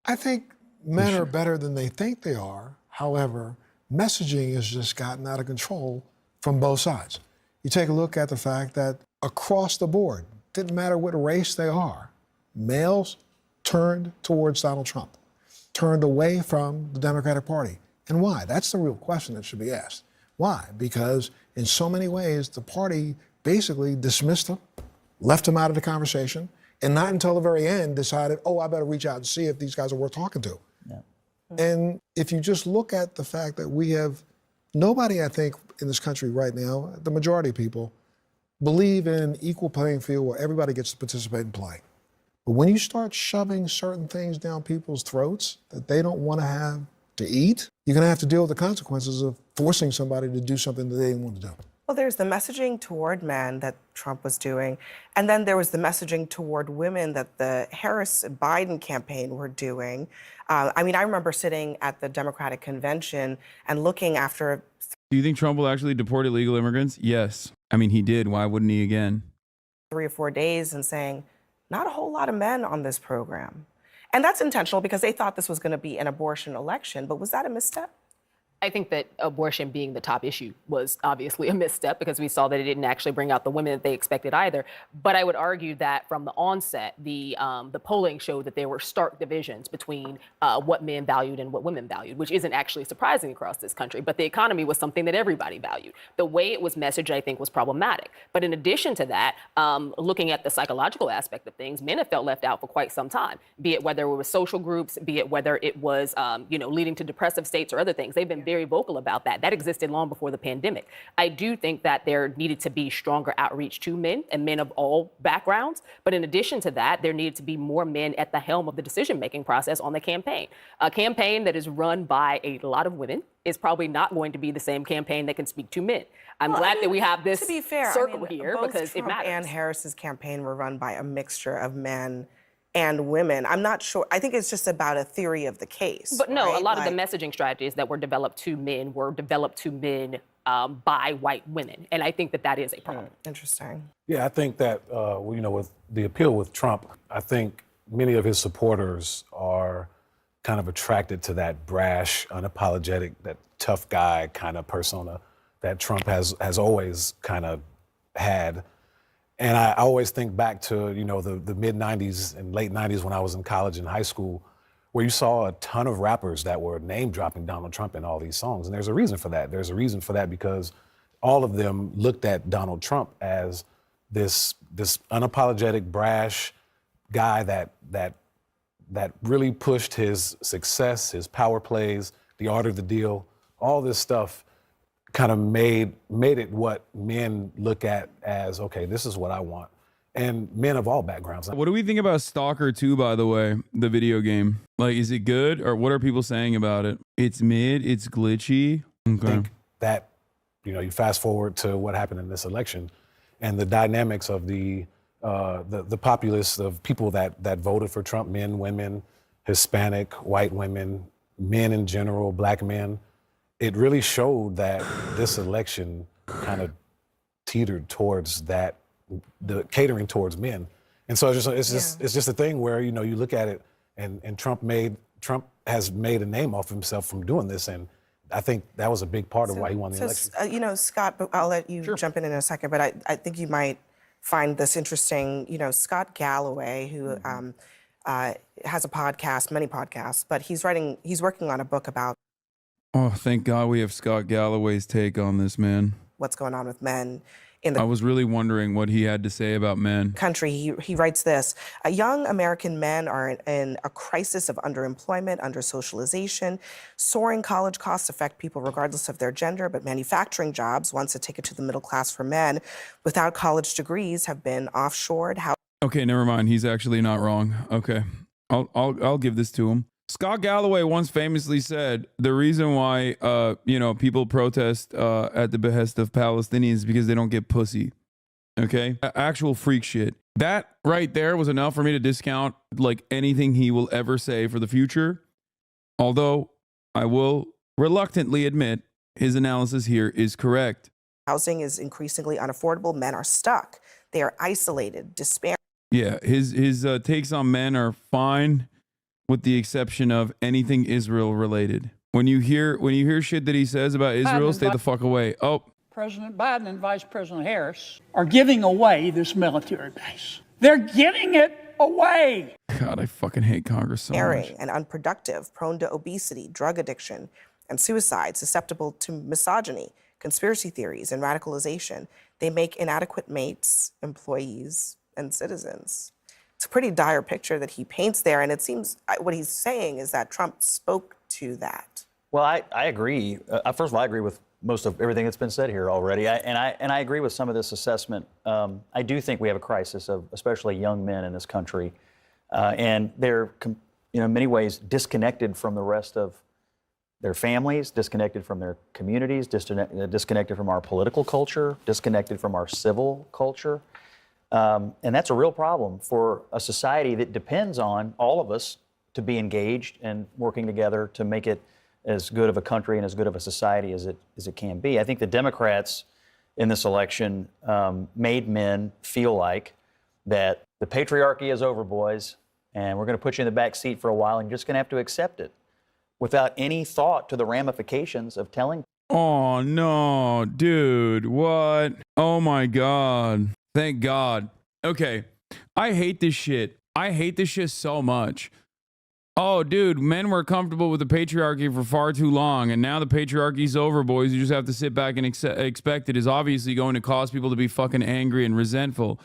I think men are better than they think they are. However, messaging has just gotten out of control from both sides. You take a look at the fact that across the board, didn't matter what race they are, males turned towards Donald Trump, turned away from the Democratic Party. And why? That's the real question that should be asked. Why? Because in so many ways, the party basically dismissed him, left him out of the conversation, and not until the very end decided, oh, I better reach out and see if these guys are worth talking to. Yeah. And if you just look at the fact that we have, nobody, I think, in this country right now, the majority of people, believe in an equal playing field where everybody gets to participate and play. But when you start shoving certain things down people's throats that they don't want to have to eat, you're going to have to deal with the consequences of forcing somebody to do something that they didn't want to do. Well, there's the messaging toward men that Trump was doing, and then there was the messaging toward women that the Harris-Biden campaign were doing. I mean, I remember sitting at the Democratic convention and looking after. Do you think Trump will actually deport illegal immigrants? Yes. I mean, he did. Why wouldn't he again? 3 or 4 days and saying, not a whole lot of men on this program. And that's intentional because they thought this was going to be an abortion election. But was that a misstep? I think that abortion being the top issue was obviously a misstep because we saw that it didn't actually bring out the women that they expected either. But I would argue that from the onset, the polling showed that there were stark divisions between what men valued and what women valued, which isn't actually surprising across this country. But the economy was something that everybody valued. The way it was messaged, I think, was problematic. But in addition to that, looking at the psychological aspect of things, men have felt left out for quite some time, be it whether it was social groups, be it whether it was, leading to depressive states or other things. They've been very vocal about that. That existed long before the pandemic. I do think that there needed to be stronger outreach to men and men of all backgrounds. But in addition to that, there needed to be more men at the helm of the decision-making process on the campaign. A campaign that is run by a lot of women is probably not going to be the same campaign that can speak to men. I'm glad that we have this to be fair, circle here because Trump it matters. and Harris's campaign were run by a mixture of men and women. I'm not sure. I think it's just about a theory of the case. But no, right? a lot of the messaging strategies that were developed to men by white women. And I think that that is a problem. Interesting. Yeah, I think that, with the appeal with Trump, I think many of his supporters are kind of attracted to that brash, unapologetic, that tough guy kind of persona that Trump has always kind of had. And I always think back to, the mid-'90s and late '90s when I was in college and high school, where you saw a ton of rappers that were name-dropping Donald Trump in all these songs. And there's a reason for that. There's a reason for that because all of them looked at Donald Trump as this unapologetic, brash guy that really pushed his success, his power plays, the art of the deal, all this stuff kind of made it what men look at as, okay, this is what I want. And men of all backgrounds. What do we think about Stalker 2, by the way, the video game? Like, is it good, or what are people saying about it? It's mid, it's glitchy. Okay. I think that, you fast forward to what happened in this election and the dynamics of the populace of people that voted for Trump, men, women, Hispanic, white women, men in general, black men. It really showed that this election kind of teetered towards that, the catering towards men. And so it's just a thing where, you look at it and Trump has made a name off himself from doing this. And I think that was a big part of why he won the election. Scott, I'll let you jump in a second, but I think you might find this interesting. Scott Galloway, who has a podcast, many podcasts, but he's working on a book about. Oh, thank God we have Scott Galloway's take on this, man. What's going on with men in the I was really wondering what he had to say about men. Country. He writes this: young American men are in a crisis of underemployment, under-socialization. Soaring college costs affect people regardless of their gender, but manufacturing jobs, once a ticket to the middle class for men without college degrees, have been offshored. Okay, never mind. He's actually not wrong. Okay, I'll give this to him. Scott Galloway once famously said the reason why people protest at the behest of Palestinians is because they don't get pussy. Okay, actual freak shit. That right there was enough for me to discount like anything he will ever say for the future. Although I will reluctantly admit his analysis here is correct. Housing is increasingly unaffordable. Men are stuck. They are isolated, despair. Yeah, his takes on men are fine. with the exception of anything Israel related. When you hear shit that he says about Israel, stay the fuck away. Oh, President Biden and Vice President Harris are giving away this military base. They're giving it away. God, I fucking hate Congress so much. And unproductive, prone to obesity, drug addiction, and suicide, susceptible to misogyny, conspiracy theories, and radicalization. They make inadequate mates, employees, and citizens. It's a pretty dire picture that he paints there, and it seems what he's saying is that Trump spoke to that. Well, I agree. First of all, I agree with most of everything that's been said here already, and I agree with some of this assessment. I do think we have a crisis of especially young men in this country, and they're, in many ways, disconnected from the rest of their families, disconnected from their communities, disconnected from our political culture, disconnected from our civil culture. And that's a real problem for a society that depends on all of us to be engaged and working together to make it as good of a country and as good of a society as it can be. I think the Democrats in this election made men feel like that the patriarchy is over, boys, and we're going to put you in the back seat for a while, and you're just going to have to accept it without any thought to the ramifications of telling. Oh, no, dude, what? Oh, my God. Thank God. Okay, I hate this shit. I hate this shit so much. Oh, dude, men were comfortable with the patriarchy for far too long, and now the patriarchy's over, boys. You just have to sit back and expect it is obviously going to cause people to be fucking angry and resentful.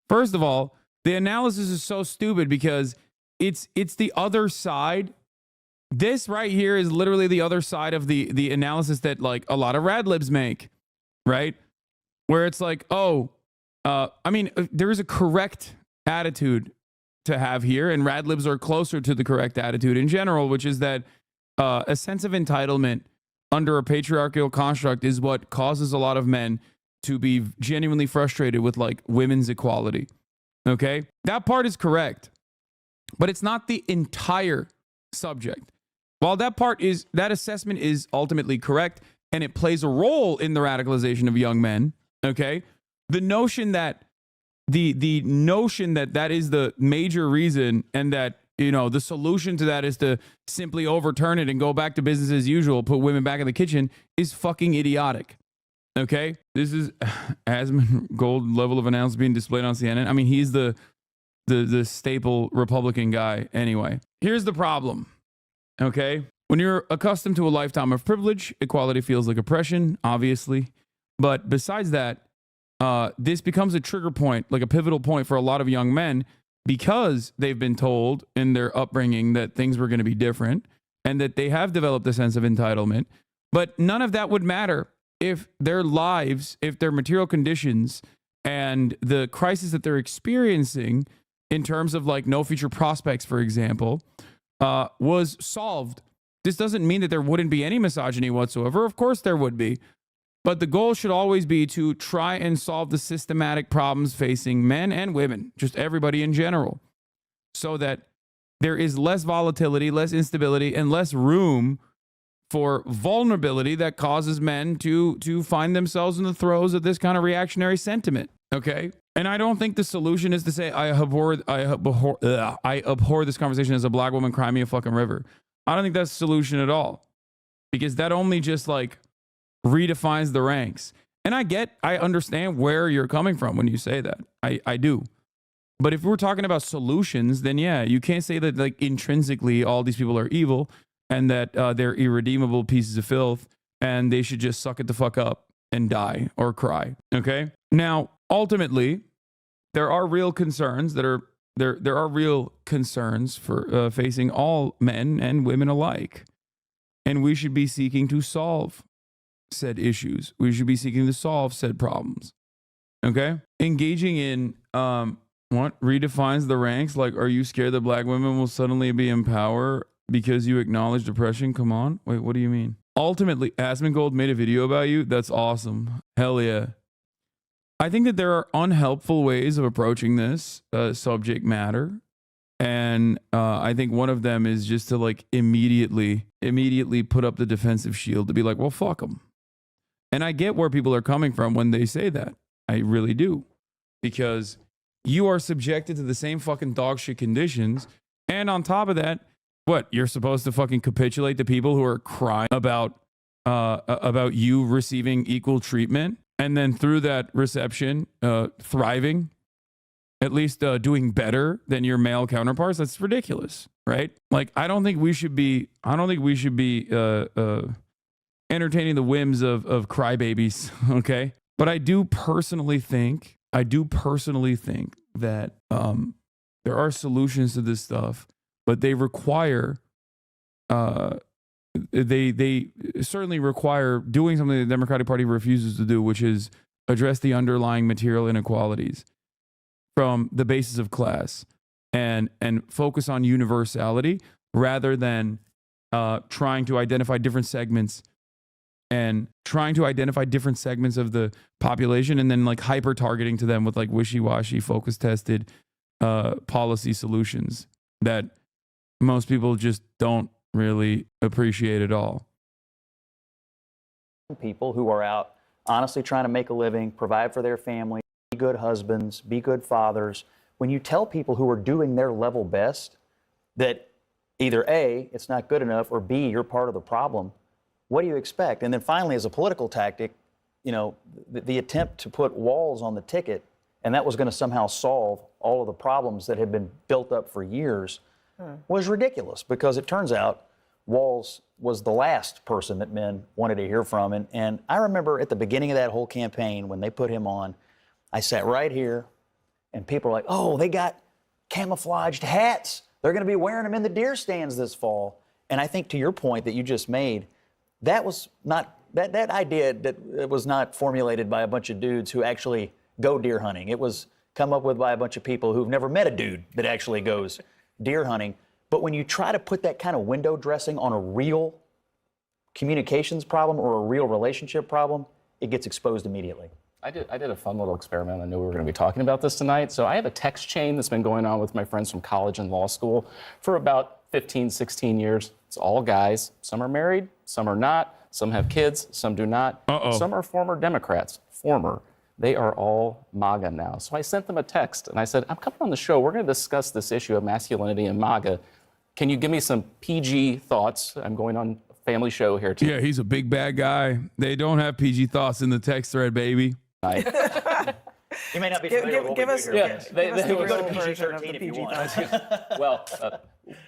First of all, the analysis is so stupid because it's the other side. This right here is literally the other side of the analysis that like a lot of rad libs make, right? Where it's like, oh, there is a correct attitude to have here, and rad libs are closer to the correct attitude in general, which is that a sense of entitlement under a patriarchal construct is what causes a lot of men to be genuinely frustrated with like women's equality. Okay, that part is correct, but it's not the entire subject. While that assessment is ultimately correct and it plays a role in the radicalization of young men, okay, the notion that the notion that that is the major reason and that, the solution to that is to simply overturn it and go back to business as usual, put women back in the kitchen is fucking idiotic. Okay? This is Hasan Gold level of analysis being displayed on CNN. I mean, he's the staple Republican guy anyway. Here's the problem. Okay? When you're accustomed to a lifetime of privilege, equality feels like oppression, obviously. But besides that, this becomes a trigger point, like a pivotal point for a lot of young men because they've been told in their upbringing that things were going to be different and that they have developed a sense of entitlement. But none of that would matter if their lives, if their material conditions and the crisis that they're experiencing in terms of like no future prospects, for example, was solved. This doesn't mean that there wouldn't be any misogyny whatsoever. Of course there would be. But the goal should always be to try and solve the systematic problems facing men and women, just everybody in general, so that there is less volatility, less instability, and less room for vulnerability that causes men to find themselves in the throes of this kind of reactionary sentiment. Okay? And I don't think the solution is to say, I abhor this conversation as a black woman, cry me a fucking river. I don't think that's the solution at all. Because that only just like redefines the ranks. And I understand where you're coming from when you say that. I do. But if we're talking about solutions, then yeah, you can't say that like intrinsically all these people are evil and that they're irredeemable pieces of filth and they should just suck it the fuck up and die or cry. Okay? Now, ultimately, there are real concerns that are there are real concerns for facing all men and women alike. And we should be seeking to solve said issues. We should be seeking to solve said problems. Okay? Engaging in what redefines the ranks? Like, are you scared that black women will suddenly be in power because you acknowledge depression? Come on. Wait, what do you mean? Ultimately, Hasan Gold made a video about you. That's awesome. Hell yeah. I think that there are unhelpful ways of approaching this subject matter. And I think one of them is just to like immediately put up the defensive shield to be like, well, fuck them. And I get where people are coming from when they say that. I really do. Because you are subjected to the same fucking dog shit conditions. And on top of that, What, you're supposed to fucking capitulate to people who are crying about you receiving equal treatment, and then through that reception, thriving, at least doing better than your male counterparts? That's ridiculous, right? Like, I don't think we should be entertaining the whims of crybabies, okay? But I do personally think that there are solutions to this stuff, but they require, they certainly require doing something the Democratic Party refuses to do, which is address the underlying material inequalities from the basis of class and focus on universality rather than trying to identify different segments of the population and then like hyper targeting to them with like wishy-washy focus tested policy solutions that most people just don't really appreciate at all. People who are out honestly trying to make a living, provide for their family, be good husbands, be good fathers. When you tell people who are doing their level best that either A, it's not good enough, or B, you're part of the problem, what do you expect? And then finally, as a political tactic, you know, the attempt to put walls on the ticket, and that was going to somehow solve all of the problems that had been built up for years, was ridiculous, because it turns out Walz was the last person that men wanted to hear from. And I remember at the beginning of that whole campaign, when they put him on, I sat right here, and people were like, oh, they got camouflaged hats. They're going to be wearing them in the deer stands this fall. And I think to your point that you just made, that was not, that idea that was not formulated by a bunch of dudes who actually go deer hunting. It was come up with by a bunch of people who've never met a dude that actually goes deer hunting. But when you try to put that kind of window dressing on a real communications problem or a real relationship problem, it gets exposed immediately. I did a fun little experiment. I knew we were going to be talking about this tonight. So I have a text chain that's been going on with my friends from college and law school for about 15, 16 years. It's all guys. Some are married, some are not. Some have kids, some do not. Some are former Democrats. They are all MAGA now. So I sent them a text and I said, I'm coming on the show. We're going to discuss this issue of masculinity and MAGA. Can you give me some PG thoughts? I'm going on a family show here too. Yeah, he's a big bad guy. They don't have PG thoughts in the text thread, baby. You may not be familiar with give what us we do here. yeah, They give us the will go to original version of PG-13 the if you PG want. thoughts. Well,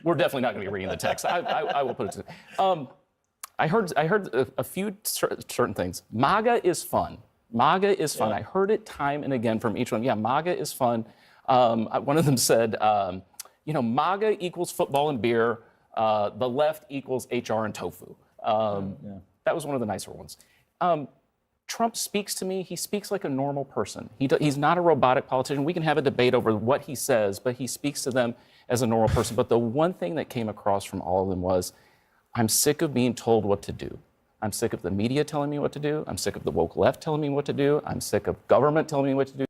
we're definitely not going to be reading the text. I will put it to I heard a few certain things. MAGA is fun. MAGA is fun. I heard it time and again from each one. Yeah, MAGA is fun. One of them said, MAGA equals football and beer. The left equals HR and tofu. That was one of the nicer ones. Trump speaks to me. He speaks like a normal person. He's not a robotic politician. We can have a debate over what he says, but he speaks to them as a normal person. But the one thing that came across from all of them was, I'm sick of being told what to do. I'm sick of the media telling me what to do. I'm sick of the woke left telling me what to do. I'm sick of government telling me what to do.